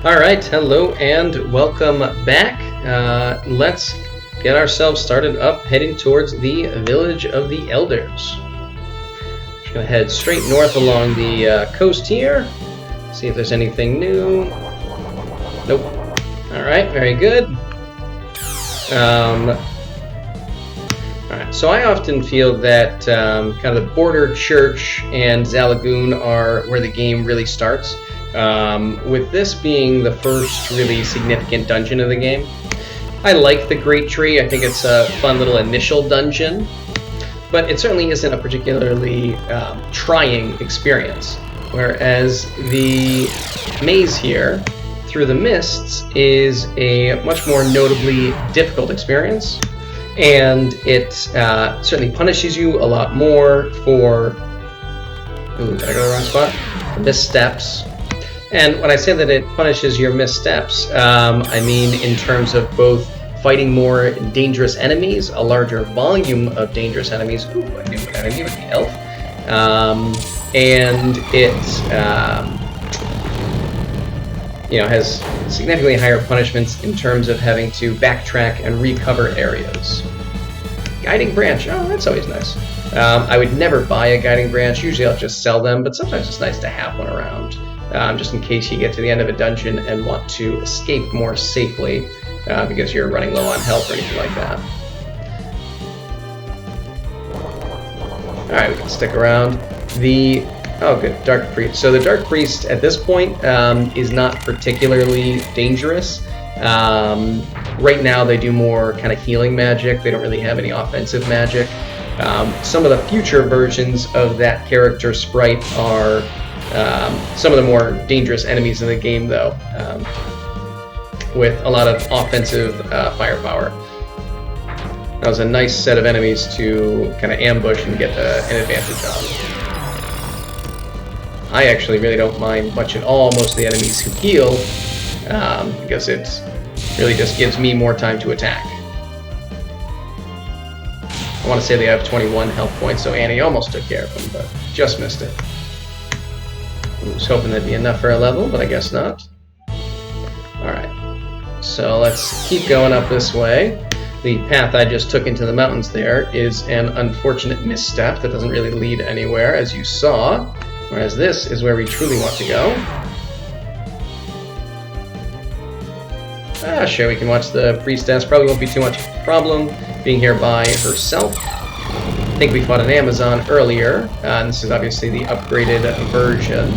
Alright, hello and welcome back. Let's get ourselves started up heading towards the Village of the Elders. Just gonna head straight north along the coast here, see if there's anything new. Nope. Alright, very good. Alright, so I often feel that kind of the Border Church and Zalagoon are where the game really starts. With this being the first really significant dungeon of the game. I like the Great Tree. I think it's a fun little initial dungeon, but it certainly isn't a particularly trying experience. Whereas the maze here, through the mists, is a much more notably difficult experience, and it certainly punishes you a lot more for... Ooh, did I go to the wrong spot? Missteps. And when I say that it punishes your missteps, I mean in terms of both fighting more dangerous enemies, a larger volume of dangerous enemies. Ooh, I knew what enemy would be elf. And it, has significantly higher punishments in terms of having to backtrack and recover areas. Guiding branch. Oh, that's always nice. I would never buy a guiding branch. Usually I'll just sell them, but sometimes it's nice to have one around. Just in case you get to the end of a dungeon and want to escape more safely because you're running low on health or anything like that. Alright, we can stick around. Oh good, Dark Priest. So the Dark Priest at this point is not particularly dangerous. Right now they do more kind of healing magic. They don't really have any offensive magic. Some of the future versions of that character sprite are some of the more dangerous enemies in the game, though, with a lot of offensive firepower. That was a nice set of enemies to kind of ambush and get an advantage on. I actually really don't mind much at all most of the enemies who heal, because it really just gives me more time to attack. I want to say they have 21 health points, so Annie almost took care of them, but just missed it. I was hoping that'd be enough for a level, but I guess not. Alright, so let's keep going up this way. The path I just took into the mountains there is an unfortunate misstep that doesn't really lead anywhere, as you saw, whereas this is where we truly want to go. Sure, we can watch the priestess. Probably won't be too much problem being here by herself. I think we fought an Amazon earlier, and this is obviously the upgraded version.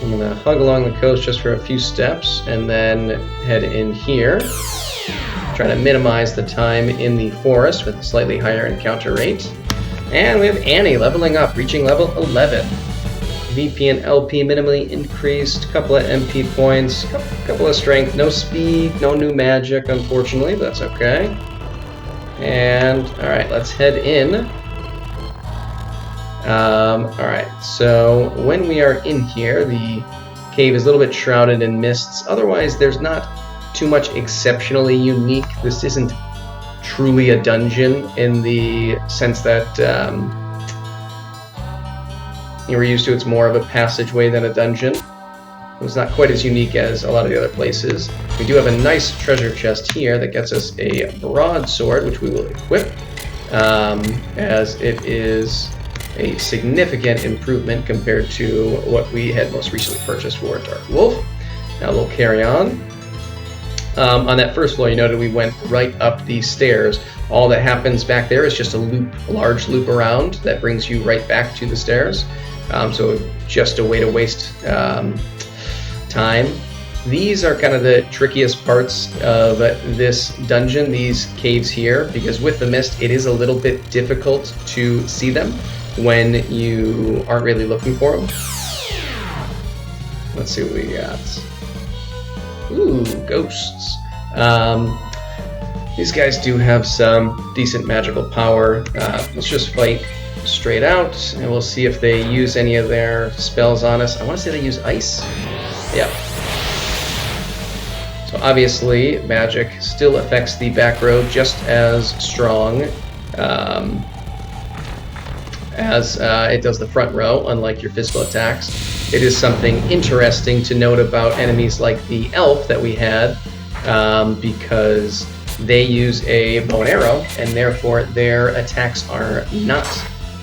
I'm going to hug along the coast just for a few steps, and then head in here. Try to minimize the time in the forest with a slightly higher encounter rate. And we have Annie leveling up, reaching level 11. VP and LP minimally increased, couple of MP points, couple of strength, no speed, no new magic, unfortunately, but that's okay. And, alright, let's head in. Alright, so when we are in here, the cave is a little bit shrouded in mists. Otherwise, there's not too much exceptionally unique. This isn't truly a dungeon in the sense that we're used to. It's more of a passageway than a dungeon. It's not quite as unique as a lot of the other places. We do have a nice treasure chest here that gets us a broadsword, which we will equip, as it is a significant improvement compared to what we had most recently purchased for Dark Wolf. Now we'll carry on. On that first floor, you noted we went right up these stairs. All that happens back there is just a large loop around that brings you right back to the stairs. So just a way to waste time. These are kind of the trickiest parts of this dungeon, these caves here, because with the mist, it is a little bit difficult to see them when you aren't really looking for them. Let's see what we got. Ooh, ghosts. These guys do have some decent magical power. Let's just fight straight out, and we'll see if they use any of their spells on us. I want to say they use ice. Yeah. So obviously, magic still affects the back row just as strong. as it does the front row, unlike your physical attacks. It is something interesting to note about enemies like the elf that we had, because they use a bow and arrow, and therefore their attacks are not...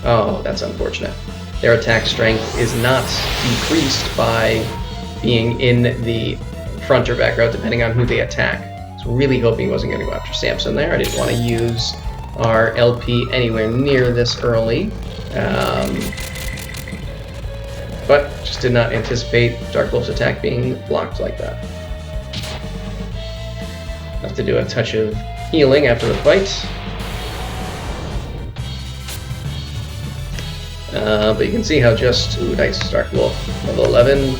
Oh, that's unfortunate. Their attack strength is not decreased by being in the front or back row, depending on who they attack. I was really hoping he wasn't going to go after Samson there. I didn't want to use our LP anywhere near this early. But just did not anticipate Dark Wolf's attack being blocked like that. Have to do a touch of healing after the fight. But you can see how just... Ooh, nice, Dark Wolf. Level 11.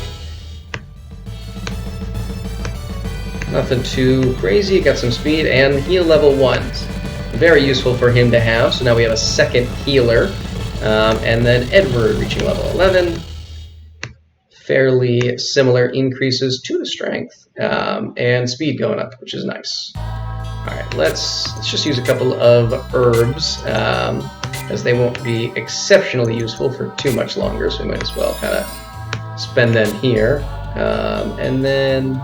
Nothing too crazy, got some speed, and heal level 1. Very useful for him to have, so now we have a second healer. And then Edward reaching level 11. Fairly similar increases to the strength, and speed going up, which is nice. Alright, let's just use a couple of herbs, as they won't be exceptionally useful for too much longer, so we might as well kind of spend them here. And then,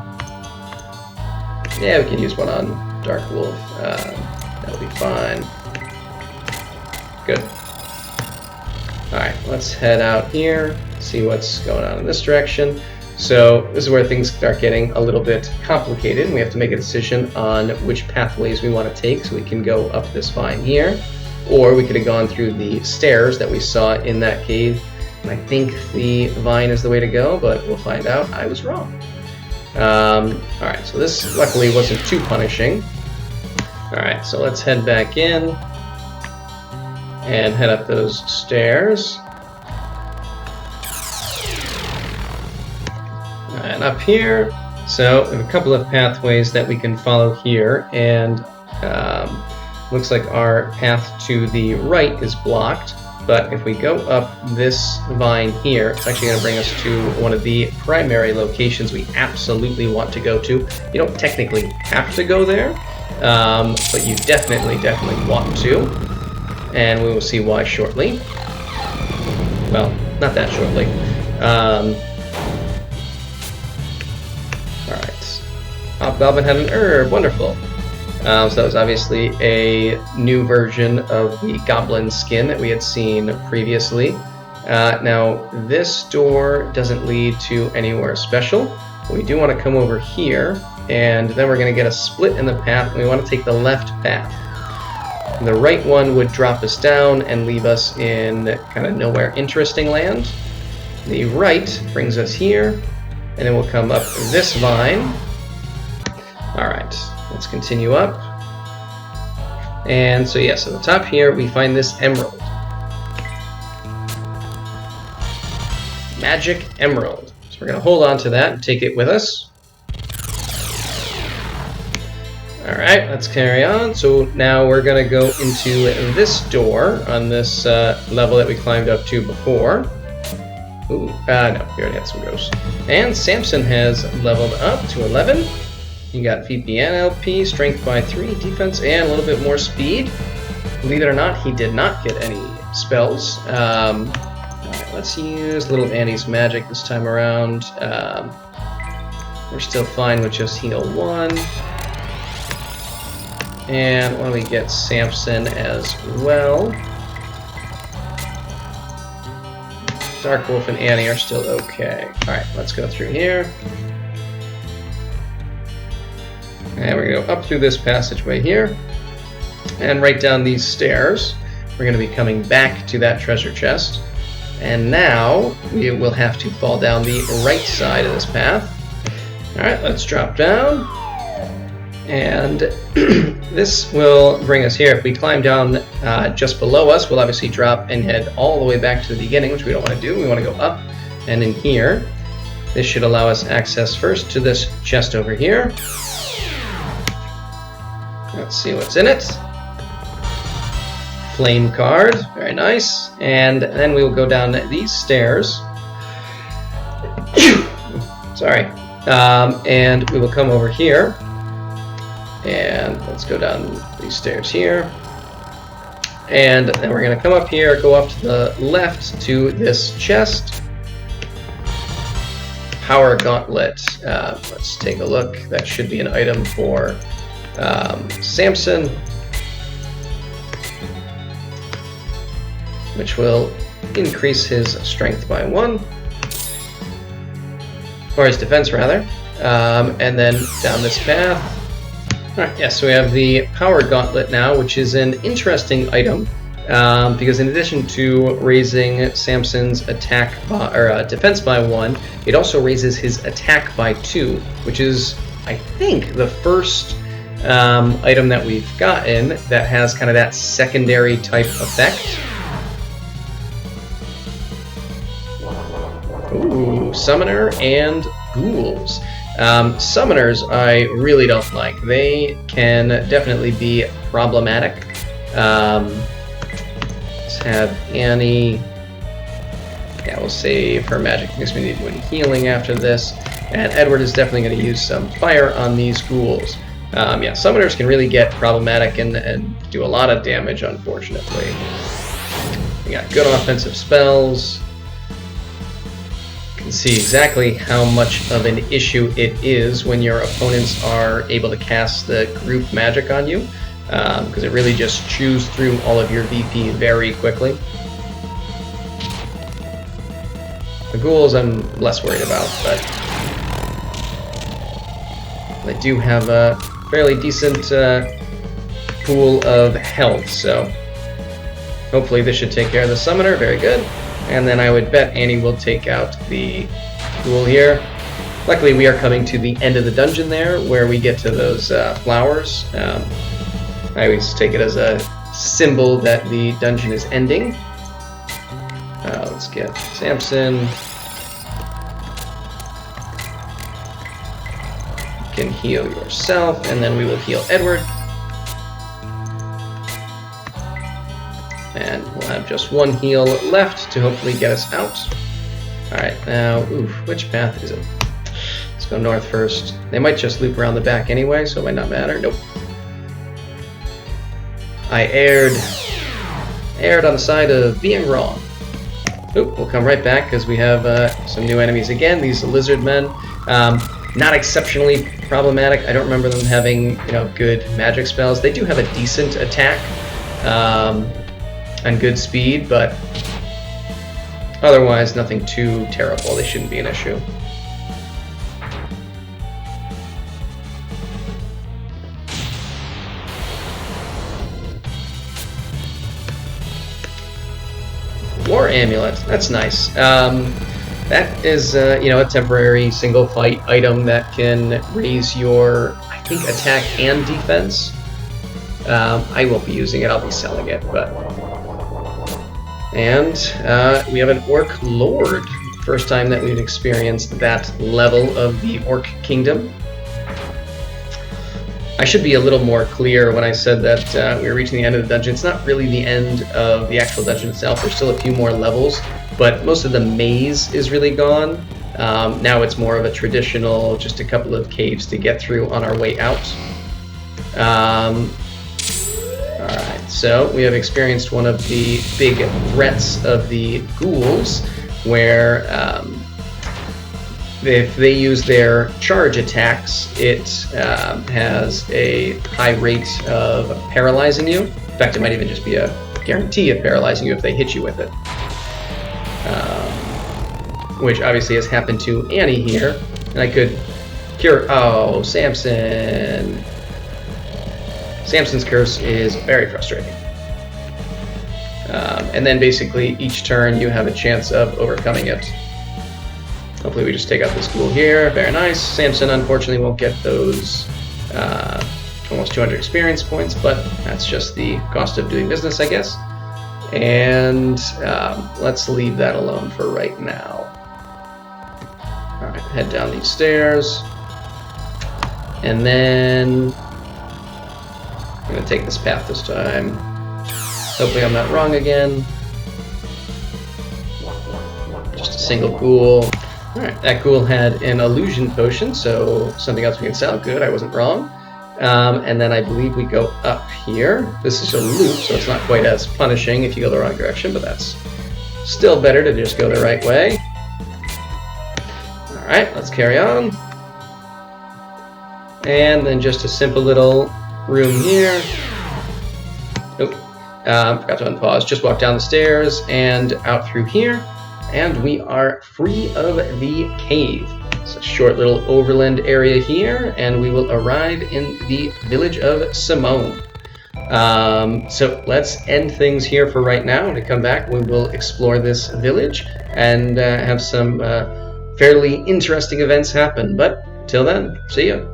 yeah, we can use one on Dark Wolf. That'll be fine. Good. Alright, let's head out here, see what's going on in this direction. So this is where things start getting a little bit complicated. We have to make a decision on which pathways we want to take, so we can go up this vine here, or we could have gone through the stairs that we saw in that cave. And I think the vine is the way to go, but we'll find out. I was wrong. Alright, so this luckily wasn't too punishing. Alright, so let's head back in and head up those stairs. And up here, so we have a couple of pathways that we can follow here, and looks like our path to the right is blocked, but if we go up this vine here, it's actually going to bring us to one of the primary locations we absolutely want to go to. You don't technically have to go there, but you definitely want to, and we will see why shortly. Well, not that shortly. Alright. Hobgoblin had an herb. Wonderful. So that was obviously a new version of the goblin skin that we had seen previously. Now, this door doesn't lead to anywhere special. We do want to come over here, and then we're going to get a split in the path, and we want to take the left path. The right one would drop us down and leave us in kind of nowhere interesting land. The right brings us here, and then we'll come up this vine. Alright, let's continue up. And so yes, at the top here we find this emerald. Magic emerald. So we're going to hold on to that and take it with us. Alright, let's carry on. So now we're going to go into this door on this level that we climbed up to before. Ooh, no, we already had some ghosts. And Samson has leveled up to 11. You got VP and LP, strength by 3, defense, and a little bit more speed. Believe it or not, he did not get any spells. Alright, let's use Little Annie's magic this time around. We're still fine with just heal 1. And why don't we get Samson as well? Dark Wolf and Annie are still okay. Alright, let's go through here. And we're going to go up through this passageway here, and right down these stairs. We're going to be coming back to that treasure chest. And now we will have to fall down the right side of this path. Alright, let's drop down. And this will bring us here. If we climb down just below us, we'll obviously drop and head all the way back to the beginning, which we don't want to do. We want to go up and in here. This should allow us access first to this chest over here. Let's see what's in it. Flame card, very nice. And then we will go down these stairs. Sorry. And we will come over here. And let's go down these stairs here. And then we're going to come up here, go up to the left to this chest. Power Gauntlet. Let's take a look. That should be an item for Samson, which will increase his strength by 1. Or his defense, rather. And then down this path. Alright, yes, so we have the Power Gauntlet now, which is an interesting item. Because in addition to raising Samson's attack by, or defense by 1, it also raises his attack by 2, which is, I think, the first item that we've gotten that has kind of that secondary type effect. Ooh, Summoner and Ghouls. Summoners I really don't like. They can definitely be problematic. Let's have Annie. Yeah, we'll save her magic because we need one healing after this. And Edward is definitely going to use some fire on these ghouls. Yeah, summoners can really get problematic and do a lot of damage, unfortunately. We got good offensive spells. You can see exactly how much of an issue it is when your opponents are able to cast the group magic on you, because it really just chews through all of your VP very quickly. The ghouls I'm less worried about, but they do have a fairly decent pool of health, so hopefully this should take care of the summoner. Very good. And then I would bet Annie will take out the ghoul here. Luckily we are coming to the end of the dungeon there, where we get to those flowers. I always take it as a symbol that the dungeon is ending. Let's get Samson. You can heal yourself, and then we will heal Edward. And we'll have just one heal left to hopefully get us out. Alright, now, which path is it? Let's go north first. They might just loop around the back anyway, so it might not matter. Nope. I erred on the side of being wrong. Oop, we'll come right back because we have some new enemies again. These lizard men, not exceptionally problematic. I don't remember them having, good magic spells. They do have a decent attack and good speed, but otherwise nothing too terrible. They shouldn't be an issue. War Amulet, that's nice. That is, a temporary single fight item that can raise your, I think, attack and defense. I won't be using it, I'll be selling it, but... And we have an Orc Lord. First time that we've experienced that level of the Orc Kingdom. I should be a little more clear when I said that we were reaching the end of the dungeon. It's not really the end of the actual dungeon itself. There's still a few more levels, but most of the maze is really gone. Now it's more of a traditional, just a couple of caves to get through on our way out. Alright, so we have experienced one of the big threats of the ghouls, where if they use their charge attacks, it has a high rate of paralyzing you. In fact, it might even just be a guarantee of paralyzing you if they hit you with it. Which obviously has happened to Annie here. And I could cure... Oh, Samson! Samson's curse is very frustrating. And then basically each turn you have a chance of overcoming it. Hopefully we just take out this ghoul here. Very nice. Samson unfortunately won't get those almost 200 experience points, but that's just the cost of doing business, I guess. And let's leave that alone for right now. Alright, head down these stairs. And then I'm going to take this path this time. Hopefully I'm not wrong again. Just a single ghoul. Alright, that ghoul had an illusion potion, so something else we can sell. Good, I wasn't wrong. And then I believe we go up here. This is a loop, so it's not quite as punishing if you go the wrong direction, but that's still better to just go the right way. Alright, let's carry on. And then just a simple little room here. Nope. Forgot to unpause. Just walk down the stairs and out through here. And we are free of the cave. It's a short little overland area here, and we will arrive in the village of Simone. So let's end things here for right now. When we come back, we will explore this village and have some fairly interesting events happen. But till then, see ya.